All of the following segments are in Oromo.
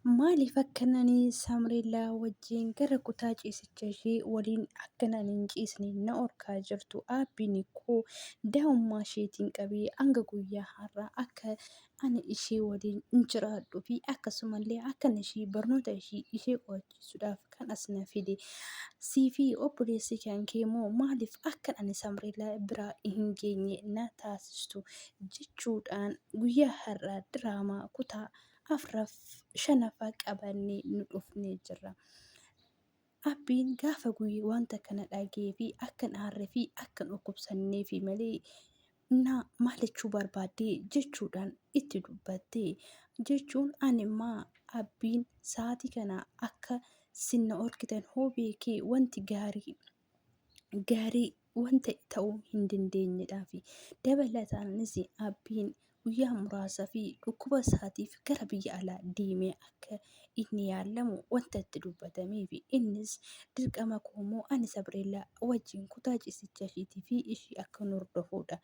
Maaliif akkananii Saamureellaa wajjin gara kutaa ciisichaa ishee waliin akkanaan hin ciisne na orkaa jirtu? Aabbiin koo daa'ummaa isheetiin qabee hanga guyyaa har'aa akka ani ishee waliin hin jiraadhuu fi akkasumallee akkan ishee barnoota ishee qo'achiisuudhaaf kan as na fide. Sii fi obboleessi kan kee immoo maaliif akka ani Saamureellaa biraa hin geenye na taasistu jechuudhaan guyyaa har'aa diraamaa kutaa shanaffaa qabannee nu dhufnee jirra. Abbiin gaafa guyyaa wanta kana dhagee fi akkan aarree fi akkan dhukkubsannee fi malee na maalechuu barbaaddee jechuudhaan itti dubbattee jechuun animmaa abbiin sa'aatii kana akka sinna orkitan hoo beekee wanti gaarii wanta ta'uu hin dandeenyedhaaf dabalataanis abbiin guyyaa muraasaa fi dhukkuba isaatiif gara biyya alaa deemee akka inni yaalamu wanta itti dubbatamee fi innis dirqama koomoo ani Saamureellaa wajjin kutaa ciisichaa isheetii fi ishii akka hordofuudha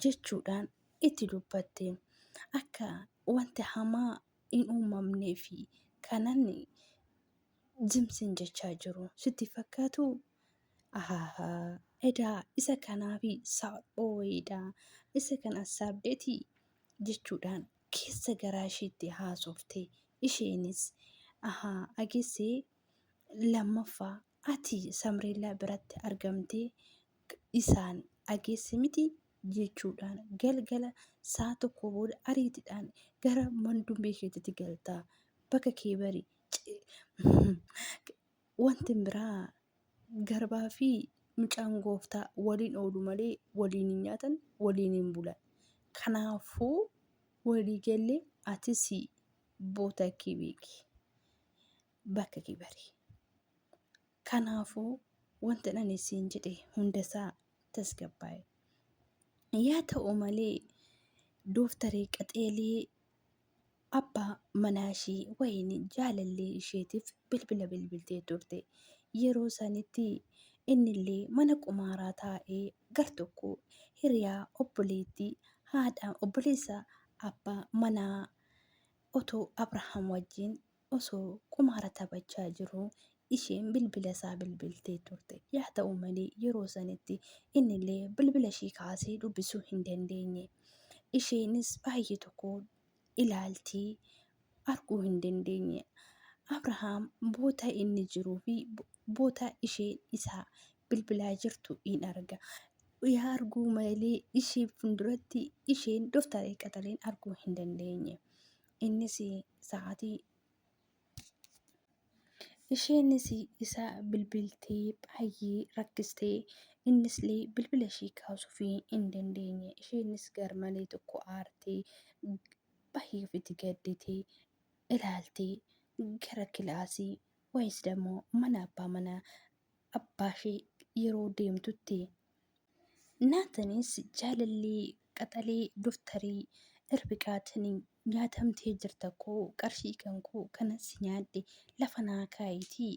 jechuudhaan itti dubbatte akka wanta hamaa hin uumamnee fi kanan jimsin jechaa jiru sitti fakkaatu. Edaa isa kanaa fi saaphoo wayiidhaa isa kana saabdeetii jechuudhaan keessa garaa isheetti haasofte isheenis ageessee lammaffaa ati Saamureellaa biratti argamtee isaan ageesse miti jechuudhaan galgala saa tokko booda ariitiidhaan gara mandumbee keetitti galtaa bakka kee bari wanti biraa garbaa fi mucaan gooftaa waliin oolu malee waliin hin nyaatan waliin hin bulan. Kanaafuu walii gallee atis boota kee beeki bakka kee bari. Kanaafuu wanta ani siin jedhe hundasaa tasgabbaa'e. Yaa ta'u malee dooftaree qaxeelee abbaa manaa ishee wayini jaalallee isheetiif bilbila bilbiltee turte. Yeroo sanitti innillee mana qumaaraa taa'ee gar tokko hiriyaa obboleettii haadha obboleessa abbaa manaa otoo Abrahaam wajjin osoo qumaara taphachaa jiru isheen bilbila isaa bilbiltee turte. Yaa ta'u malee yeroo sanitti innillee bilbila ishee kaasee dubbisuu hin dandeenye. Isheenis baay'ee tokko ilaaltii arguu hin dandeenye. Abrahaam boota inni jiruu fi boota isheen isaa bilbilaa jirtu in arga. Yaa arguu malee ishee fuulduratti isheen dooftaree qaxaleen arguu hin dandeenye. Innis sa'aatii isheenis isa bilbiltee baay'ee rakkistee innislee bilbila ishee kaasuuf hin dandeenye. Isheenis garmalee tokko aartee baay'ee ofitti gadditee ilaaltee gara kilaasii wayis demoo mana abbaa ishee yeroo deemtutti naatanis jaalallee qaxalee dooftarii irbiqaatanii nyaatamtee jirta koo qarshii kan koo kanas nyaadhe lafa naa kaayitii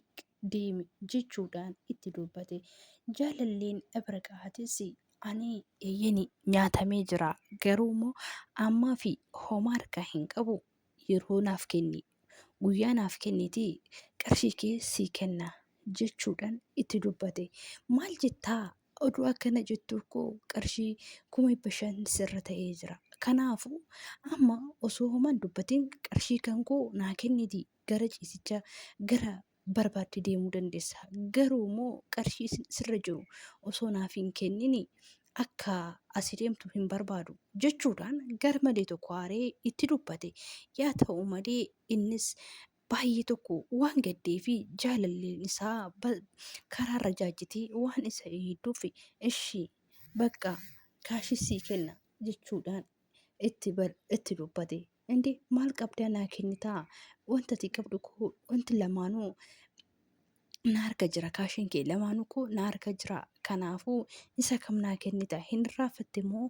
deemi jechuudhaan itti dubbate. Jaalalleen irbiqaatis ani eeyyani nyaatamee jira garuu immoo ammaa fi homaa harkaa hin qabu yeroo naaf kenni guyyaa naaf kennitii qarshii kee sii kenna jechuudhaan itti dubbate. Maal jettaa oduu akkana jettuuf koo qarshii 500 sirra ta'ee jira. Kanaafuu amma osoo homaan dubbatiin qarshii kan koo naa kenniti gara ciisichaa gara barbaadde deemuu dandeessa. Garuu immoo qarshii sirra jiru osoo naaf hin kennini akka asii deemtu hin barbaadu jechuudhaan garmalee tokko aaree itti dubbate. Yaa ta'u malee innis baay'ee tokko waan gaddee fi jaalalleen isaa karaarra jaajjitee waan isa eegduuf ishii bakka kaashii sii kenna jechuudhaan itti dubbate. Indi maal qabdaa naa kennitaa wanta ati qabdu koo wanti lamaanuu na harka jira kaashiin kee lamaanuu koo na harka jira. Kanaafuu isa kam naa kennita hin raafatte moo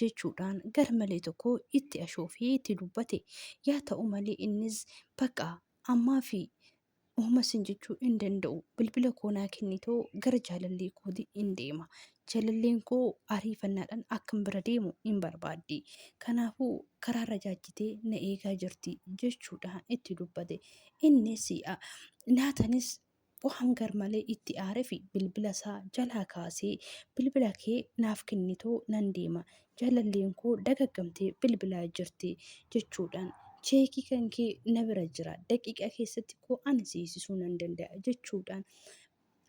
jechuudhaan garmalee tokko itti ashoofee itti dubbate. Yaa ta'u malee innis bakka ammaa fi Uumas hin jechuu hin danda'u. Bilbila koo naa kennitoo gara jaalallee kooti hin deema. Jaalalleen koo ariifannaadhaan akkan bira deemu hin barbaaddi. Kanaafuu karaarra jaajjitee na eegaa jirti jechuudhaan itti dubbate. Innis naatanis waan garmalee itti aaree fi bilbila isaa jalaa kaasee bilbila kee naaf kennitoo nan deema. Jaalalleen koo dagaggamtee bilbilaa jirti jechuudhaan cheekii kan kee na bira jira daqiiqaa keessatti koo ani siisisuu nan danda'a jechuudhaan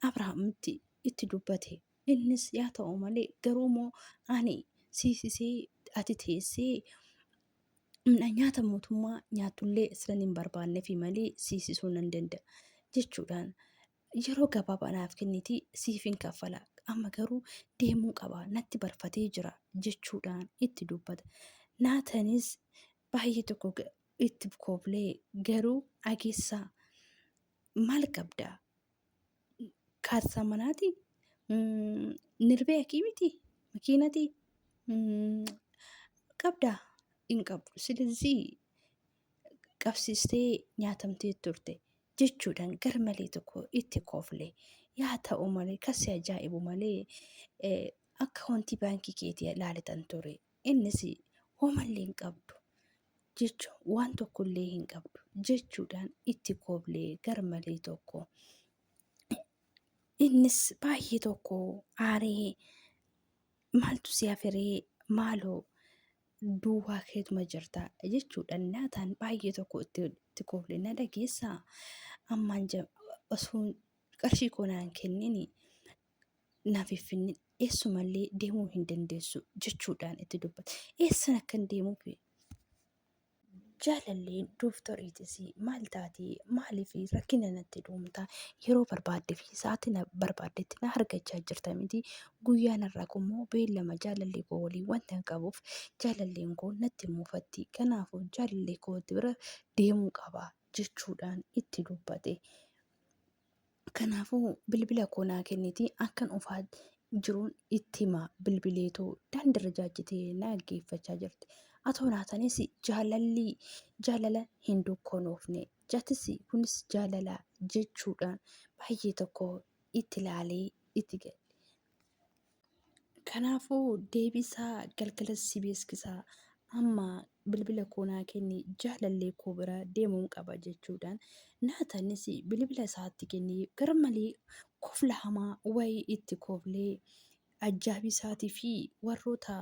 Abrahaamitti itti dubbate. Innis yaa ta'u malee garuu moo ani siisisee ati teessee nyaata mootummaa nyaatullee silan hin barbaanneefi malee siisisuu nan danda'a jechuudhaan yeroo gabaabaa naaf kenniti siifin kaffala amma garuu deemuu qaba natti barfatee jira jechuudhaan itti dubbata. Naatanis baay'ee tokko itti kooflee garuu ageessaa maal qabdaa? Kaarsaa manaati? Nirbee akii miti? Makiinati? Qabdaa? Hin qabdu. Silazii qabsiistee nyaatamtee turte jechuudhaan garmalee tokko itti kooflee. Yaa ta'u malee kasi ajaa'ibu malee akka wanti baankii keetii ilaalitan ture. Innis homallee hin qabdu jechuun waan tokkollee hin qabdu jechuudhaan itti kooflee garmalee tokko. Innis baay'ee tokko aaree maaltu si afiree maaloo duwwaa keetuma jirta jechuudhaan naataan baay'ee tokko itti kooflee na dhageessaa ammaan osoo qarshii koo naan kennini naaf iffinni eessumallee deemuu hin dandeessu jechuudhaan itti dubbata. Eessan akkan deemuuf jaalalleen dooftariitis maal taatee maaliif rakkina natti dhuunfaa yeroo barbaadde fi sa'aatii na barbaaddetti na argachaa jirta miti guyyaan irraa immoo beellama jaalallee koo waliin wanta qabuuf jaalalleen koo natti muufatti kanaafuu jaalallee kootti bira deemuu qaba jechuudhaan itti dubbate. Kanaafuu bilbila koo naa kenniti akkan ofaa jiruun itti hima bilbileetoo daandirra jaajjitee na dhaggeeffachaa jirti. Atoo naatanis jaalala hin dukkaanoofne jatis kunis jaalala jechuudhaan baay'ee tokko itti ilaalee itti gale. Kanaafuu deebisaa galgalas si beeksisaa amma bilbila koo naa kenni jaalallee koo bira deemuu qaba jechuudhaan naatanis bilbila isaatti kennee garmalee kofla hamaa wayii itti kooflee ajjaabii isaatii fi warroota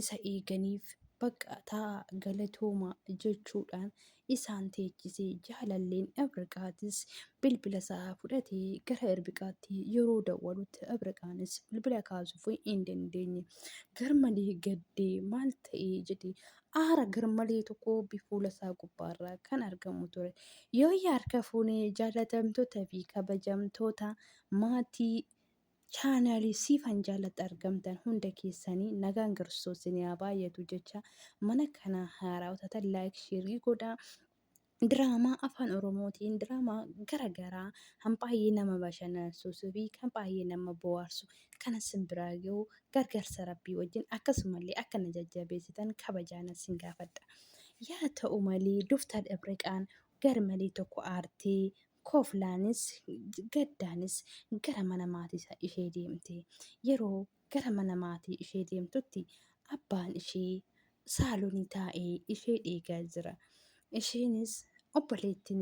isa eeganiif bakka ta'a galatooma jechuudhaan isaan teechisee jaalalleen Abriqaatis bilbila isaa fudhatee gara Abriqaatti yeroo dawwalutti Abriqaanis bilbila kaasuuf hin dandeenye garmalee gaddee maal ta'ee jedhee aara garmalee tokko fuula isaa gubbaarraa kan argamu ture. Yoo harka fuunee jaalatamtootaa fi kabajamtoota maatii chaanaalii siifan jaalatti argamtan hunda keessanii nagaan Kiristoos haa baay'atu jecha mana kana haaraa laayik sheerii godhaa. Diraamaa afaan Oromootiin diraamaa garaagaraa kan baay'ee nama bashannansiisuu fi kan baay'ee nama bohaarsu kana simbiraa gahuu gargaarsa rabbii wajjin akkasumallee akka na jajjabeessitan kabajaan sin gaafadha. Yaa ta'u malee Dooftar Abriqaan garmalee tokko aartee kooflaanis gaddaanis gara mana maatii ishee deemte. Yeroo gara mana maatii ishee deemtutti abbaan ishee saaloonii taa'ee ishee eegaa jira. Isheenis obboleettiin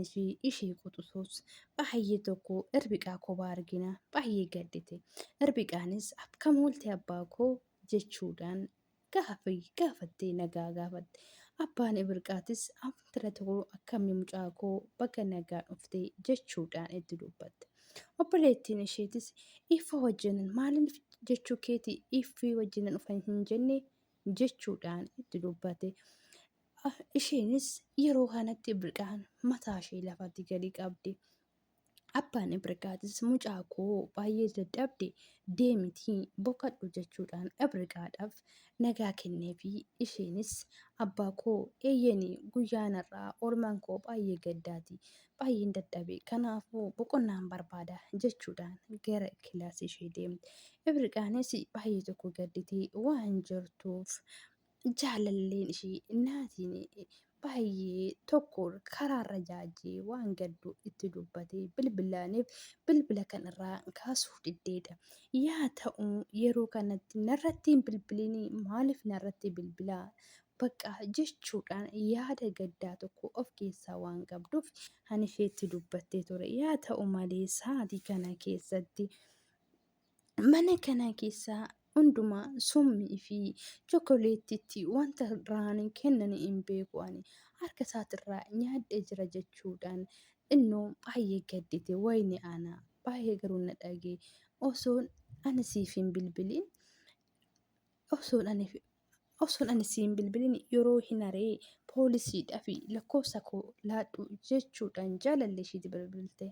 ishee quxisuus baay'ee tokko Irbiqaa kophaa argina baay'ee gaddite. Irbiqaanis akkam oolte abbaa koo jechuudhaan gaafattee nagaa gaafatte. Abbaan Irbiqaatis amtira tokko akkamii mucaa koo bakka nagaa dhufte jechuudhaan itti dubbatte. Obboleettiin isheetis ifa wajjin maaliif jechuu keeti ifii wajjin dhufan hin jenne jechuudhaan itti dubbate. Isheenis yeroo kanatti Ibriqaan mataa ishee lafatti gadi qabde. Abbaan Ibriqaatis mucaa koo baay'ee dadhabde deemitii boqadhu jechuudhaan Ibriqaadhaaf nagaa kenneefi isheenis abbaa koo eeyyanii guyyaan irraa oolmaan koo baay'ee gaddaati baay'een dadhabe kanaafuu boqonnaan barbaada jechuudhaan gara kilaasii ishee deemte. Ibriqaanis baay'ee tokko gadditee waan jirtuuf jaalalleen ishee naatiin baay'ee tokko karaarra jaajee waan gaddu itti dubbatee bilbilaaniif bilbila kanarraa kaasuu diddeedha. Yaa ta'u yeroo kanatti narratti hin bilbilinii maaliif narratti bilbilaa bakka jechuudhaan yaada gaddaa tokko of keessaa waan qabduuf ani isheetti dubbattee ture. Yaa ta'u malee sa'aatii kana keessatti mana kana keessaa hundumaa summii fi chookoleettiitti wanta irraan kennan hin beeku ani harka isaatirraa nyaadhee jira jechuudhaan innoo baay'ee gaddite wayni ana baay'ee garuu na dhagee osoon ani siif hin bilbilin osoon ani siif hin bilbilin yeroo hin aree poolisiidhaa fi lakkoofsa koo laadhu jechuudhaan jaalallee ishiiti bilbilte.